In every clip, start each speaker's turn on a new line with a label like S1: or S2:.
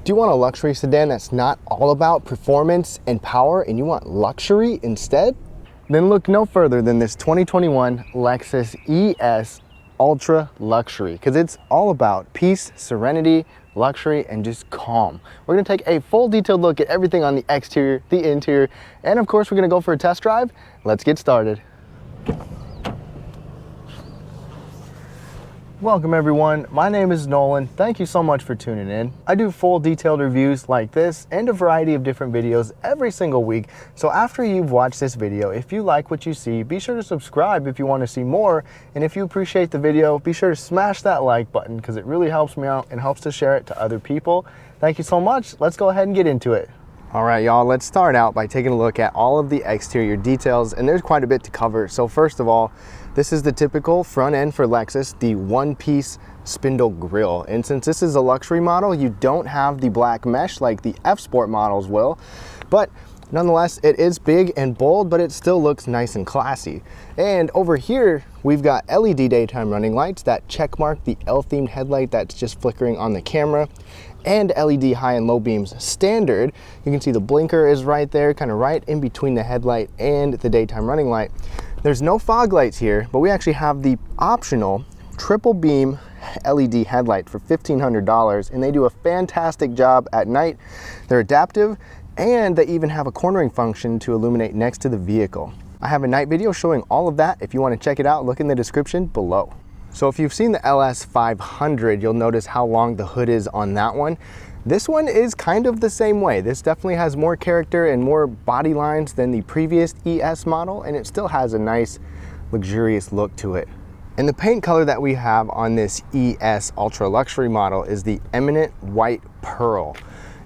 S1: Do you want a luxury sedan that's not all about performance and power and you want luxury instead? Then look no further than this 2021 Lexus ES Ultra Luxury, because it's all about peace, serenity, luxury, and just calm. We're gonna take a full detailed look at everything on the exterior, the interior, and of course we're gonna go for a test drive. Let's get started. Welcome everyone, my name is Nolan. Thank you so much for tuning in. I do full detailed reviews like this and a variety of different videos every single week. So after you've watched this video, if you like what you see, be sure to subscribe if you want to see more. And if you appreciate the video, be sure to smash that like button because it really helps me out and helps to share it to other people. Thank you so much. Let's go ahead and get into it. All right, y'all, let's start out by taking a look at all of the exterior details, and there's quite a bit to cover. So first of all, this is the typical front end for Lexus, the one-piece spindle grille. And since this is a luxury model, you don't have the black mesh like the F Sport models will, but nonetheless, it is big and bold, but it still looks nice and classy. And over here, we've got LED daytime running lights that check mark the L-themed headlight that's just flickering on the camera, and LED high and low beams standard. You can see the blinker is right there, kind of right in between the headlight and the daytime running light. There's no fog lights here, but we actually have the optional triple beam LED headlight for $1,500, and they do a fantastic job at night. They're adaptive, and they even have a cornering function to illuminate next to the vehicle. I have a night video showing all of that. If you want to check it out, look in the description below. So if you've seen the LS 500, you'll notice how long the hood is on that one. This one is kind of the same way. This definitely has more character and more body lines than the previous ES model, and it still has a nice, luxurious look to it. And the paint color that we have on this ES Ultra Luxury model is the Eminent White Pearl.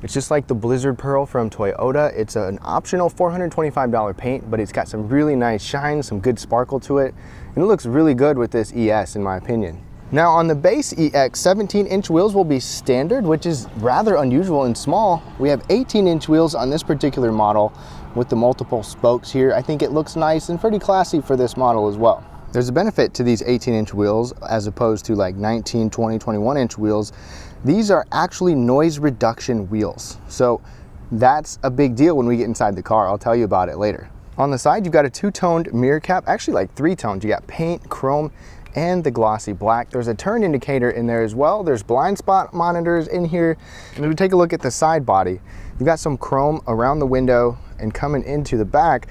S1: It's just like the Blizzard Pearl from Toyota. It's an optional $425 paint, but it's got some really nice shine, some good sparkle to it, and it looks really good with this ES in my opinion. Now on the base EX, 17-inch wheels will be standard, which is rather unusual and small. We have 18-inch wheels on this particular model with the multiple spokes here. I think it looks nice and pretty classy for this model as well. There's a benefit to these 18-inch wheels as opposed to like 19, 20, 21-inch wheels. These are actually noise reduction wheels. So that's a big deal when we get inside the car. I'll tell you about it later. On the side, you've got a two-toned mirror cap, actually like three tones. You got paint, chrome, and the glossy black. There's a turn indicator in there as well. There's blind spot monitors in here. And if we take a look at the side body, you've got some chrome around the window and coming into the back.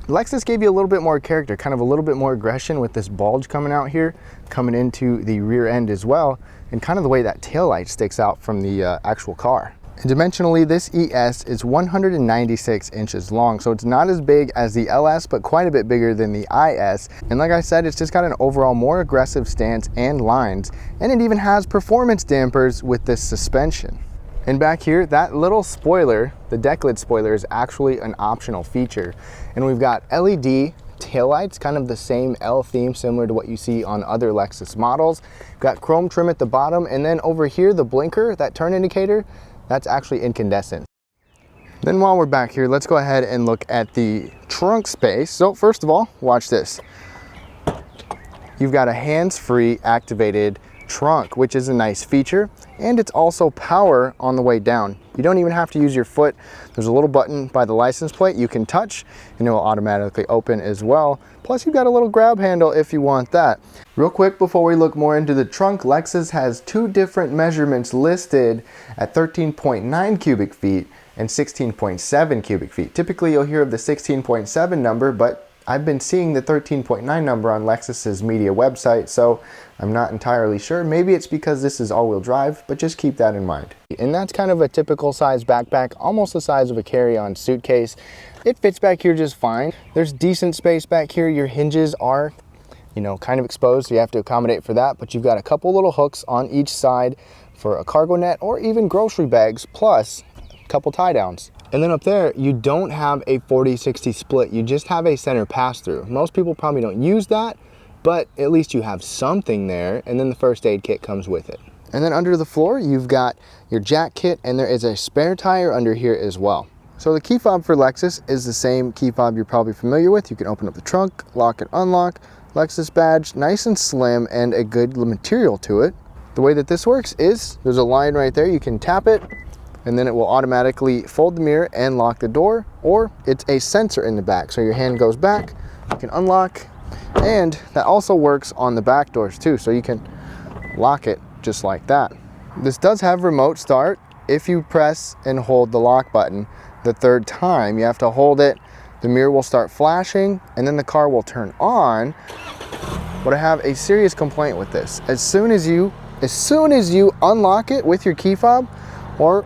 S1: Lexus gave you a little bit more character, kind of a little bit more aggression with this bulge coming out here, coming into the rear end as well, and kind of the way that taillight sticks out from the actual car. And dimensionally, this ES is 196 inches long, so it's not as big as the LS, but quite a bit bigger than the IS. And like I said, it's just got an overall more aggressive stance and lines, and it even has performance dampers with this suspension. And back here, that little spoiler, the deck lid spoiler, is actually an optional feature. And we've got LED taillights, kind of the same L theme, similar to what you see on other Lexus models. We've got chrome trim at the bottom, and then over here, the blinker, that turn indicator, that's actually incandescent. Then while we're back here, let's go ahead and look at the trunk space. So first of all, watch this. You've got a hands-free activated trunk, which is a nice feature, and it's also power on the way down. You don't even have to use your foot. There's a little button by the license plate you can touch and it will automatically open as well. Plus you've got a little grab handle if you want that. Real quick before we look more into the trunk, Lexus has two different measurements listed at 13.9 cubic feet and 16.7 cubic feet. Typically you'll hear of the 16.7 number, but I've been seeing the 13.9 number on Lexus's media website, so I'm not entirely sure. Maybe it's because this is all-wheel drive, but just keep that in mind. And that's kind of a typical size backpack, almost the size of a carry-on suitcase. It fits back here just fine. There's decent space back here. Your hinges are, you know, kind of exposed, so you have to accommodate for that, but you've got a couple little hooks on each side for a cargo net or even grocery bags, plus a couple tie downs. And then up there, you don't have a 40-60 split, you just have a center pass-through. Most people probably don't use that, but at least you have something there, and then the first aid kit comes with it. And then under the floor, you've got your jack kit, and there is a spare tire under here as well. So the key fob for Lexus is the same key fob you're probably familiar with. You can open up the trunk, lock and unlock, Lexus badge, nice and slim, and a good material to it. The way that this works is there's a line right there. You can tap it, and then it will automatically fold the mirror and lock the door, or it's a sensor in the back. So your hand goes back, you can unlock, and that also works on the back doors too. So you can lock it just like that. This does have remote start. If you press and hold the lock button the third time, you have to hold it, the mirror will start flashing, and then the car will turn on. But I have a serious complaint with this. As soon as you unlock it with your key fob, or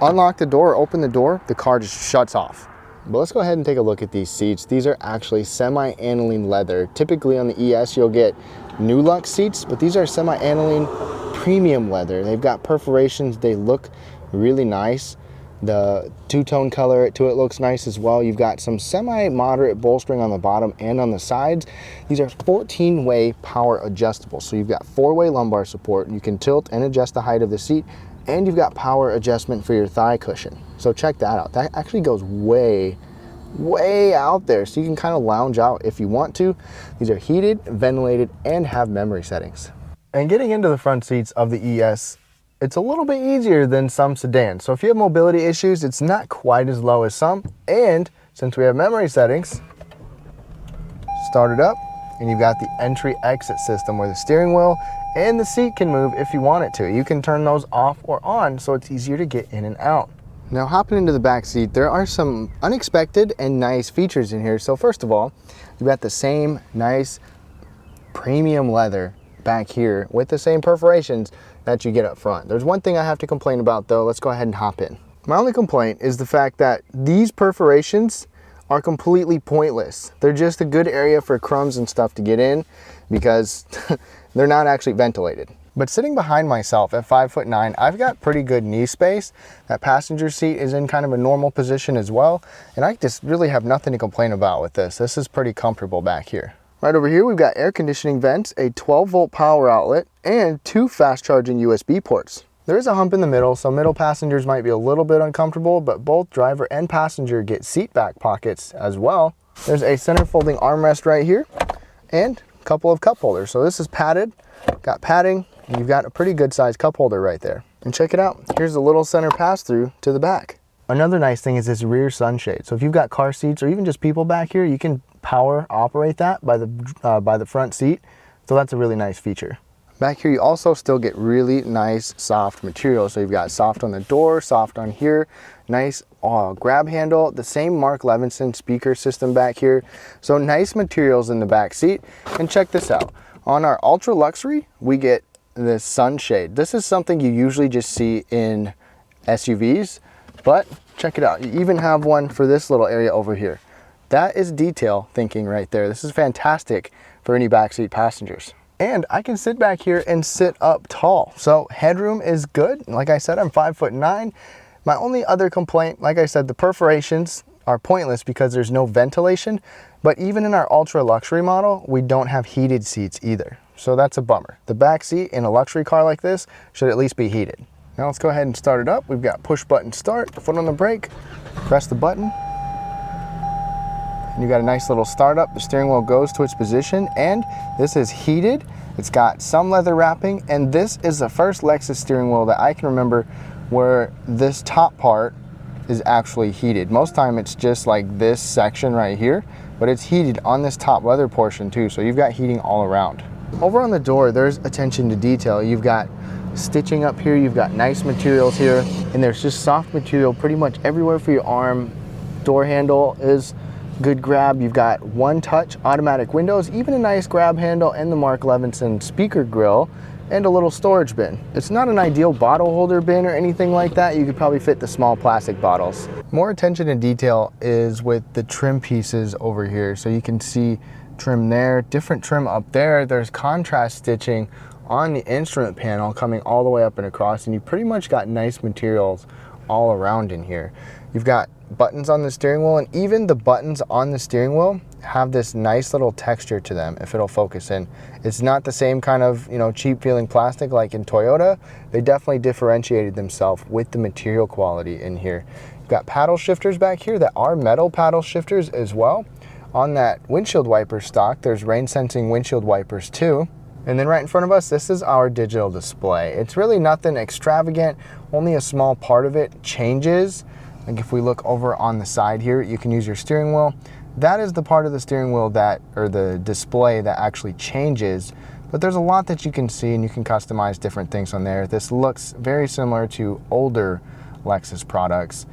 S1: unlock the door, open the door, the car just shuts off. But let's go ahead and take a look at these seats. These are actually semi-aniline leather. Typically on the ES you'll get new Lux seats, but these are semi-aniline premium leather. They've got perforations, they look really nice. The two-tone color to it looks nice as well. You've got some semi-moderate bolstering on the bottom and on the sides. These are 14-way power adjustable. So you've got 4-way lumbar support. You can tilt and adjust the height of the seat, and you've got power adjustment for your thigh cushion. So check that out. That actually goes way out there. So you can kind of lounge out if you want to. These are heated, ventilated, and have memory settings. And getting into the front seats of the ES, it's a little bit easier than some sedans. So if you have mobility issues, it's not quite as low as some. And since we have memory settings, start it up, and you've got the entry exit system where the steering wheel and the seat can move if you want it to. You can turn those off or on, so it's easier to get in and out. Now hopping into the back seat, there are some unexpected and nice features in here. So first of all, you've got the same nice premium leather back here with the same perforations that you get up front. There's one thing I have to complain about though. Let's go ahead and hop in. My only complaint is the fact that these perforations are completely pointless. They're just a good area for crumbs and stuff to get in because they're not actually ventilated. But sitting behind myself at 5'9", I've got pretty good knee space. That passenger seat is in kind of a normal position as well. And I just really have nothing to complain about with this. This is pretty comfortable back here. Right over here, we've got air conditioning vents, a 12-volt power outlet, and 2 fast charging USB ports. There is a hump in the middle, so middle passengers might be a little bit uncomfortable, but both driver and passenger get seat back pockets as well. There's a center folding armrest right here, and a couple of cup holders. So this is padded, got padding, and you've got a pretty good sized cup holder right there. And check it out, here's a little center pass-through to the back. Another nice thing is this rear sunshade. So if you've got car seats or even just people back here, you can power operate that by the front seat. So that's a really nice feature. Back here, you also still get really nice soft material. So you've got soft on the door, soft on here, nice grab handle, the same Mark Levinson speaker system back here. So nice materials in the back seat. And check this out. On our ultra luxury, we get this sunshade. This is something you usually just see in SUVs, but check it out. You even have one for this little area over here. That is detail thinking right there. This is fantastic for any backseat passengers. And I can sit back here and sit up tall. So headroom is good. Like I said, I'm 5'9". My only other complaint, like I said, the perforations are pointless because there's no ventilation. But even in our ultra luxury model, we don't have heated seats either. So that's a bummer. The back seat in a luxury car like this should at least be heated. Now let's go ahead and start it up. We've got push button start, foot on the brake, press the button. And you got a nice little startup. The steering wheel goes to its position, and this is heated. It's got some leather wrapping, and this is the first Lexus steering wheel that I can remember where this top part is actually heated. Most time it's just like this section right here, but it's heated on this top leather portion too, so you've got heating all around. Over on the door, there's attention to detail. You've got stitching up here, you've got nice materials here, and there's just soft material pretty much everywhere for your arm. Door handle is good grab. You've got one touch automatic windows, even a nice grab handle, and the Mark Levinson speaker grill, and a little storage bin. It's not an ideal bottle holder bin or anything like that. You could probably fit the small plastic bottles. More attention to detail is with the trim pieces over here. So you can see trim there, different trim up there. There's contrast stitching on the instrument panel coming all the way up and across, and you pretty much got nice materials all around in here. You've got buttons on the steering wheel, and even the buttons on the steering wheel have this nice little texture to them if it'll focus in. It's not the same kind of, cheap feeling plastic like in Toyota. They definitely differentiated themselves with the material quality in here. You've got paddle shifters back here that are metal paddle shifters as well. On that windshield wiper stock, there's rain sensing windshield wipers too. And then right in front of us, this is our digital display. It's really nothing extravagant, only a small part of it changes. Like if we look over on the side here, you can use your steering wheel. That is the part of the steering wheel that, or the display that actually changes. But there's a lot that you can see and you can customize different things on there. This looks very similar to older Lexus products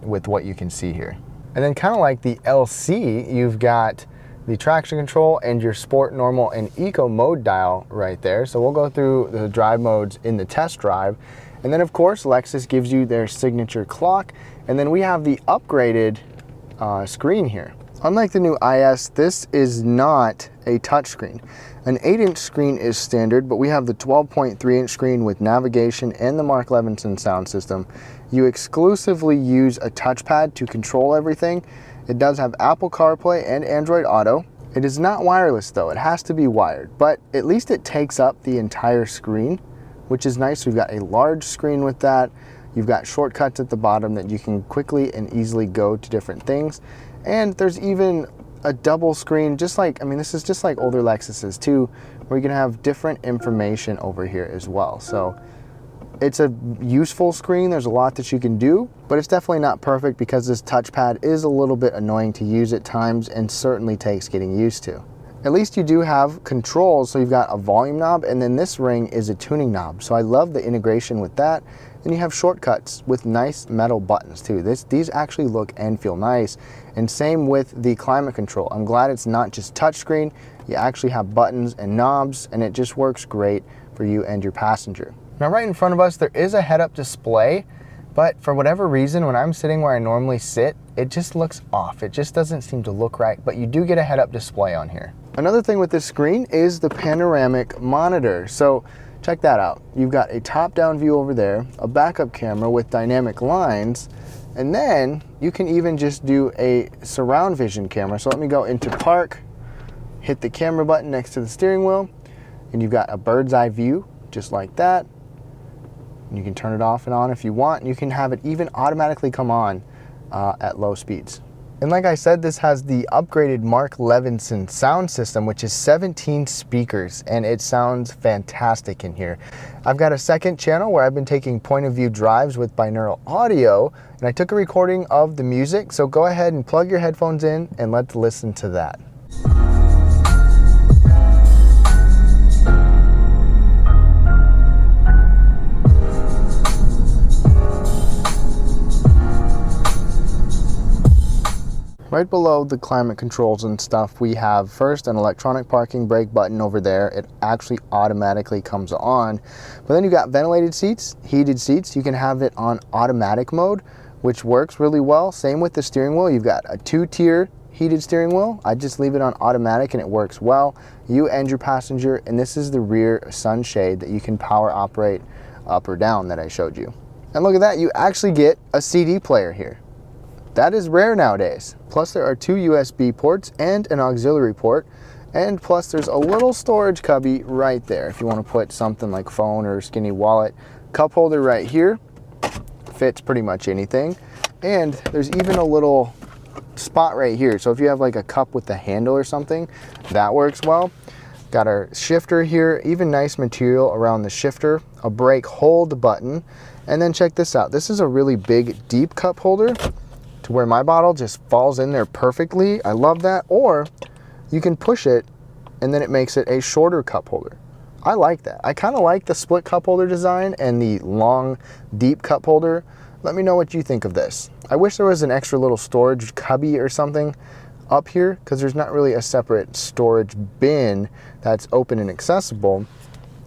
S1: with what you can see here. And then kind of like the LC, you've got the traction control and your sport, normal, and eco mode dial right there. So we'll go through the drive modes in the test drive. And then of course, Lexus gives you their signature clock. And then we have the upgraded screen here. Unlike the new IS, this is not a touchscreen. An 8-inch screen is standard, but we have the 12.3-inch screen with navigation and the Mark Levinson sound system. You exclusively use a touchpad to control everything. It does have Apple CarPlay and Android Auto. It is not wireless though, it has to be wired, but at least it takes up the entire screen, which is nice. We've got a large screen with that. You've got shortcuts at the bottom that you can quickly and easily go to different things. And there's even a double screen, just like, I mean, this is just like older Lexuses too, where you can have different information over here as well. So it's a useful screen. There's a lot that you can do, but it's definitely not perfect because this touchpad is a little bit annoying to use at times and certainly takes getting used to. At least you do have controls. So you've got a volume knob, and then this ring is a tuning knob. So I love the integration with that. And you have shortcuts with nice metal buttons too. These actually look and feel nice. And same with the climate control. I'm glad it's not just touchscreen. You actually have buttons and knobs, and it just works great for you and your passenger. Now right in front of us, there is a head-up display, but for whatever reason, when I'm sitting where I normally sit, it just looks off. It just doesn't seem to look right, but you do get a head-up display on here. Another thing with this screen is the panoramic monitor. So check that out. You've got a top-down view over there, a backup camera with dynamic lines, and then you can even just do a surround vision camera. So let me go into park, hit the camera button next to the steering wheel, and you've got a bird's eye view, just like that. You can turn it off and on if you want. You can have it even automatically come on at low speeds. And like I said, this has the upgraded Mark Levinson sound system, which is 17 speakers, and it sounds fantastic in here. I've got a second channel where I've been taking point of view drives with binaural audio, and I took a recording of the music, so go ahead and plug your headphones in and let's listen to that. Right below the climate controls and stuff, we have first an electronic parking brake button over there. It actually automatically comes on. But then you got ventilated seats, heated seats. You can have it on automatic mode, which works really well. Same with the steering wheel. You've got a 2-tier heated steering wheel. I just leave it on automatic and it works well. You and your passenger, and this is the rear sunshade that you can power operate up or down that I showed you. And look at that, you actually get a CD player here. That is rare nowadays. Plus there are 2 USB ports and an auxiliary port. And plus there's a little storage cubby right there if you want to put something like phone or skinny wallet. Cup holder right here. Fits pretty much anything. And there's even a little spot right here. So if you have like a cup with a handle or something, that works well. Got our shifter here, even nice material around the shifter. A brake hold button. And then check this out. This is a really big, deep cup holder, to where my bottle just falls in there perfectly. I love that. Or you can push it and then it makes it a shorter cup holder. I like that. I kind of like the split cup holder design and the long, deep cup holder. Let me know what you think of this. I wish there was an extra little storage cubby or something up here, because there's not really a separate storage bin that's open and accessible.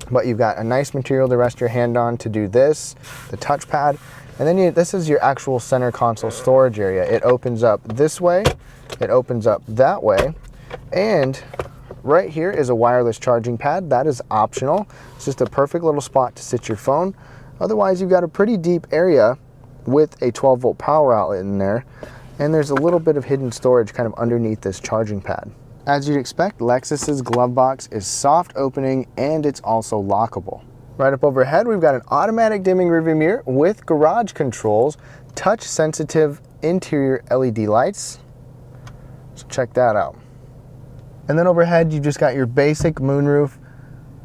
S1: But you've got a nice material to rest your hand on to do this, the touchpad. And then this is your actual center console storage area. It opens up this way, it opens up that way, and right here is a wireless charging pad. That is optional. It's just a perfect little spot to sit your phone. Otherwise, you've got a pretty deep area with a 12-volt power outlet in there, and there's a little bit of hidden storage kind of underneath this charging pad. As you'd expect, Lexus's glove box is soft opening and it's also lockable. Right up overhead, we've got an automatic dimming rearview mirror with garage controls, touch-sensitive interior LED lights. So check that out. And then overhead, you've just got your basic moonroof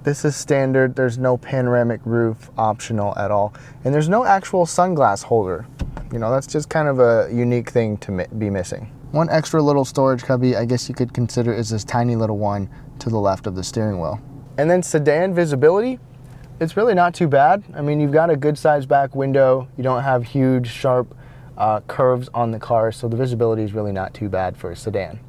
S1: This is standard. There's no panoramic roof, optional at all. And there's no actual sunglass holder. You know, that's just kind of a unique thing to be missing. One extra little storage cubby, I guess you could consider, is this tiny little one to the left of the steering wheel. And then sedan visibility, it's really not too bad. I mean, you've got a good sized back window. You don't have huge, sharp curves on the car, so the visibility is really not too bad for a sedan.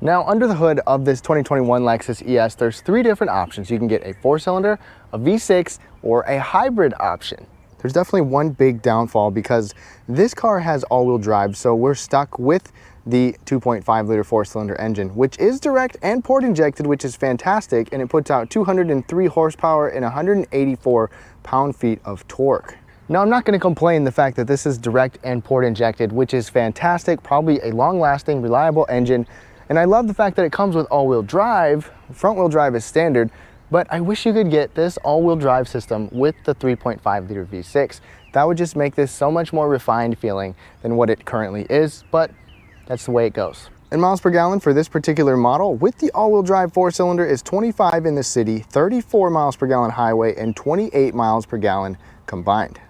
S1: Now, under the hood of this 2021 Lexus ES, there's 3 different options. You can get a 4-cylinder, a V6, or a hybrid option. There's definitely one big downfall because this car has all-wheel drive, so we're stuck with the 2.5-liter 4-cylinder engine, which is direct and port injected, which is fantastic, and it puts out 203 horsepower and 184 pound-feet of torque. Now, I'm not going to complain the fact that this is direct and port injected, which is fantastic, probably a long-lasting, reliable engine. And I love the fact that it comes with all-wheel drive. Front-wheel drive is standard, but I wish you could get this all-wheel drive system with the 3.5-liter V6. That would just make this so much more refined feeling than what it currently is, but that's the way it goes. And miles per gallon for this particular model with the all-wheel drive 4-cylinder is 25 in the city, 34 miles per gallon highway, and 28 miles per gallon combined.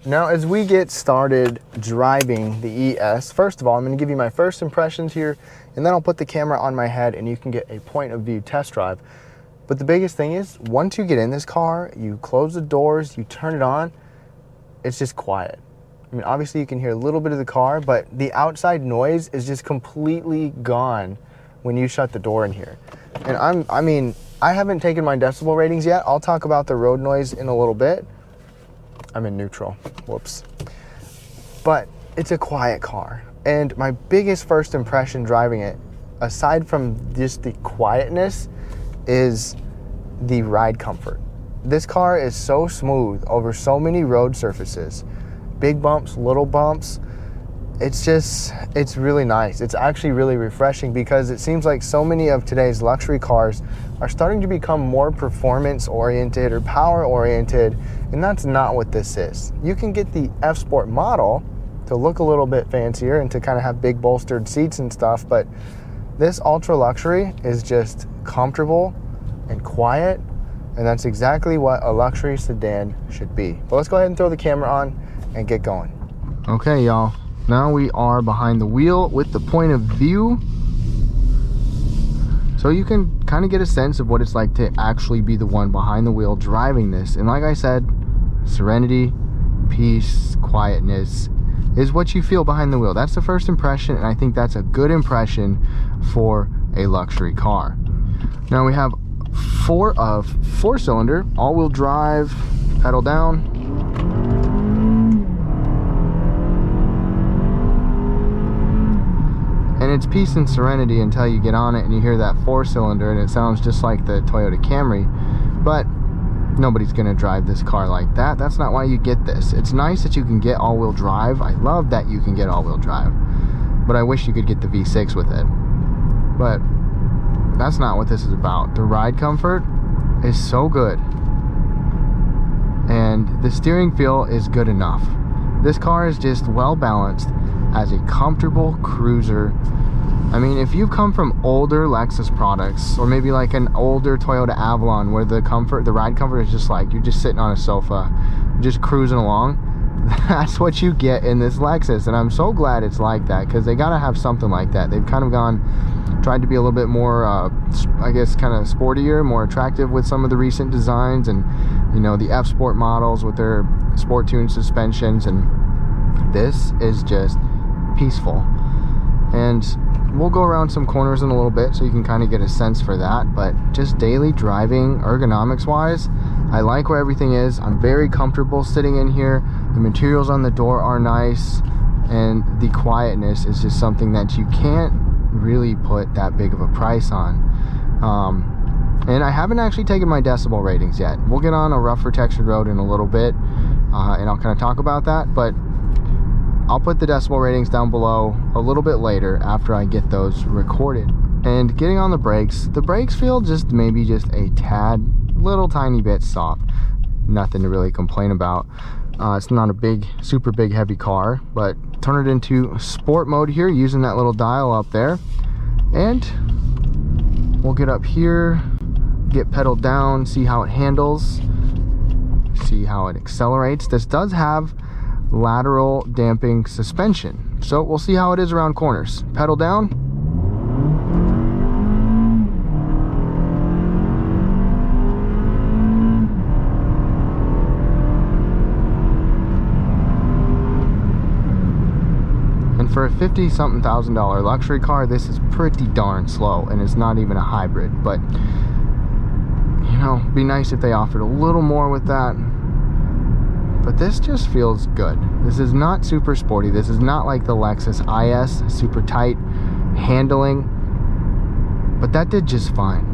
S1: Now, as we get started driving the ES, first of all, I'm going to give you my first impressions here, and then I'll put the camera on my head and you can get a point of view test drive. But the biggest thing is, once you get in this car, you close the doors, you turn it on, it's just quiet. I mean, obviously you can hear a little bit of the car, but the outside noise is just completely gone when you shut the door in here. And I haven't taken my decibel ratings yet. I'll talk about the road noise in a little bit. I'm in neutral, whoops. But it's a quiet car. And my biggest first impression driving it, aside from just the quietness, is the ride comfort. This car is so smooth over so many road surfaces. Big bumps, little bumps. It's really nice. It's actually really refreshing because it seems like so many of today's luxury cars are starting to become more performance oriented or power oriented, and that's not what this is. You can get the F Sport model to look a little bit fancier and to kind of have big bolstered seats and stuff, but this ultra luxury is just comfortable and quiet, and that's exactly what a luxury sedan should be. But let's go ahead and throw the camera on and get going. Okay, y'all. Now we are behind the wheel with the point of view, so you can kind of get a sense of what it's like to actually be the one behind the wheel driving this. And like I said, serenity, peace, quietness is what you feel behind the wheel. That's the first impression, and I think that's a good impression for a luxury car. Now we have 4-cylinder all-wheel drive, pedal down. And it's peace and serenity until you get on it and you hear that 4-cylinder and it sounds just like the Toyota Camry. But nobody's gonna drive this car like that. That's not why you get this. It's nice that you can get all-wheel drive. I love that you can get all-wheel drive, but I wish you could get the V6 with it. But that's not what this is about. The ride comfort is so good, and the steering feel is good enough. This car is just well balanced as a comfortable cruiser. I mean, if you've come from older Lexus products, or maybe like an older Toyota Avalon where the ride comfort is just like you're just sitting on a sofa just cruising along, that's what you get in this Lexus. And I'm so glad it's like that, because they gotta have something like that. They've kind of tried to be a little bit more I guess kind of sportier, more attractive with some of the recent designs, and you know, the F Sport models with their sport tuned suspensions, and this is just peaceful. And we'll go around some corners in a little bit so you can kind of get a sense for that, but just daily driving ergonomics wise, I like where everything is. I'm very comfortable sitting in here. The materials on the door are nice, and the quietness is just something that you can't really put that big of a price on. And I haven't actually taken my decibel ratings yet. We'll get on a rougher textured road in a little bit, and I'll kind of talk about that, but I'll put the decibel ratings down below a little bit later after I get those recorded. And getting on the brakes feel just maybe just a tad, little tiny bit soft. Nothing to really complain about. It's not a super big heavy car, but turn it into sport mode here using that little dial up there. And we'll get up here, get pedal down, see how it handles, see how it accelerates. This does have lateral damping suspension, so we'll see how it is around corners. Pedal down. And for a $50-something thousand luxury car, this is pretty darn slow, and it's not even a hybrid. But you know, it'd be nice if they offered a little more with that. But this just feels good. This is not super sporty. This is not like the Lexus ES, super tight handling. But that did just fine.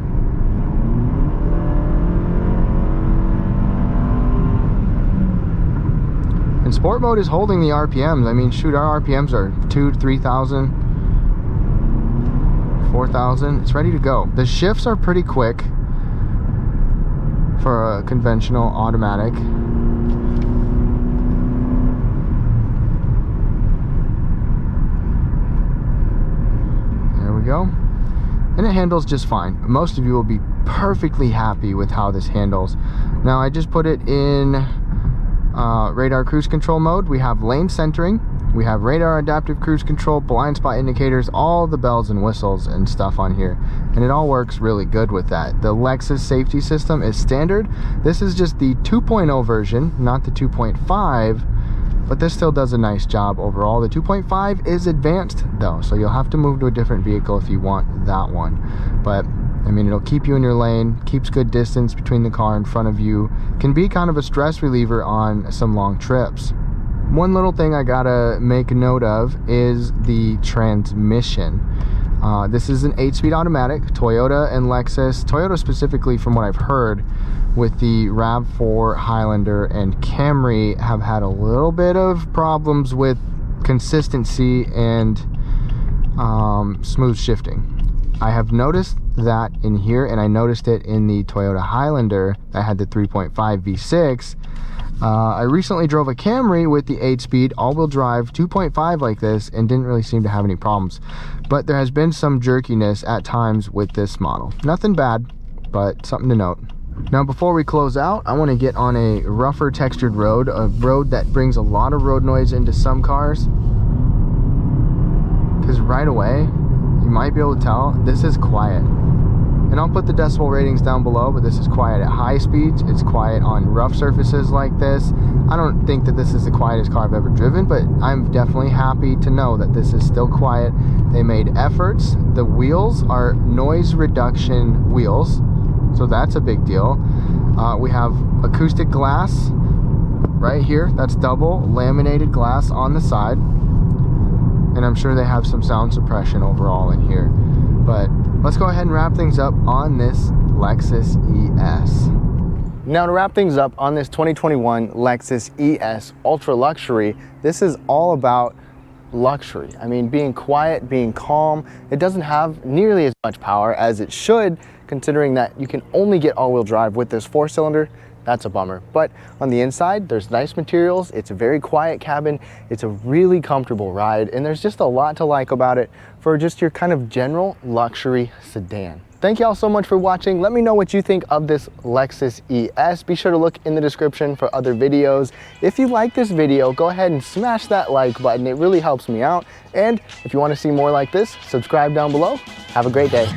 S1: And sport mode is holding the RPMs. I mean, shoot, our RPMs are 2,000 to 3,000, 4,000. It's ready to go. The shifts are pretty quick for a conventional automatic. There we go. And it handles just fine. Most of you will be perfectly happy with how this handles. Now, I just put it in radar cruise control mode. We have lane centering, we have radar adaptive cruise control, blind spot indicators, all the bells and whistles and stuff on here, and it all works really good with that. The Lexus safety system is standard. This is just the 2.0 version, not the 2.5, but this still does a nice job overall. The 2.5 is advanced though, so you'll have to move to a different vehicle if you want that one. But I mean, it'll keep you in your lane, keeps good distance between the car in front of you, can be kind of a stress reliever on some long trips. One little thing I gotta make note of is the transmission. This is an 8-speed automatic. Toyota and Lexus, Toyota specifically from what I've heard, with the RAV4, Highlander, and Camry have had a little bit of problems with consistency and smooth shifting. I have noticed that in here, and I noticed it in the Toyota Highlander that had the 3.5 V6. I recently drove a Camry with the 8-speed all-wheel drive 2.5 like this and didn't really seem to have any problems. But there has been some jerkiness at times with this model. Nothing bad, but something to note. Now, before we close out, I want to get on a rougher textured road, a road that brings a lot of road noise into some cars. Because right away, you might be able to tell this is quiet. And I'll put the decibel ratings down below, but this is quiet at high speeds. It's quiet on rough surfaces like this. I don't think that this is the quietest car I've ever driven, but I'm definitely happy to know that this is still quiet. They made efforts. The wheels are noise reduction wheels, so that's a big deal. We have acoustic glass right here. That's double laminated glass on the side. And I'm sure they have some sound suppression overall in here. But let's go ahead and wrap things up on this Lexus ES. Now, to wrap things up on this 2021 Lexus ES Ultra Luxury, this is all about luxury. I mean, being quiet, being calm. It doesn't have nearly as much power as it should, considering that you can only get all-wheel drive with this 4-cylinder. That's a bummer. But on the inside, there's nice materials. It's a very quiet cabin. It's a really comfortable ride, and there's just a lot to like about it for just your kind of general luxury sedan. Thank you all so much for watching. Let me know what you think of this Lexus ES. Be sure to look in the description for other videos. If you like this video, go ahead and smash that like button. It really helps me out. And if you want to see more like this, subscribe down below. Have a great day.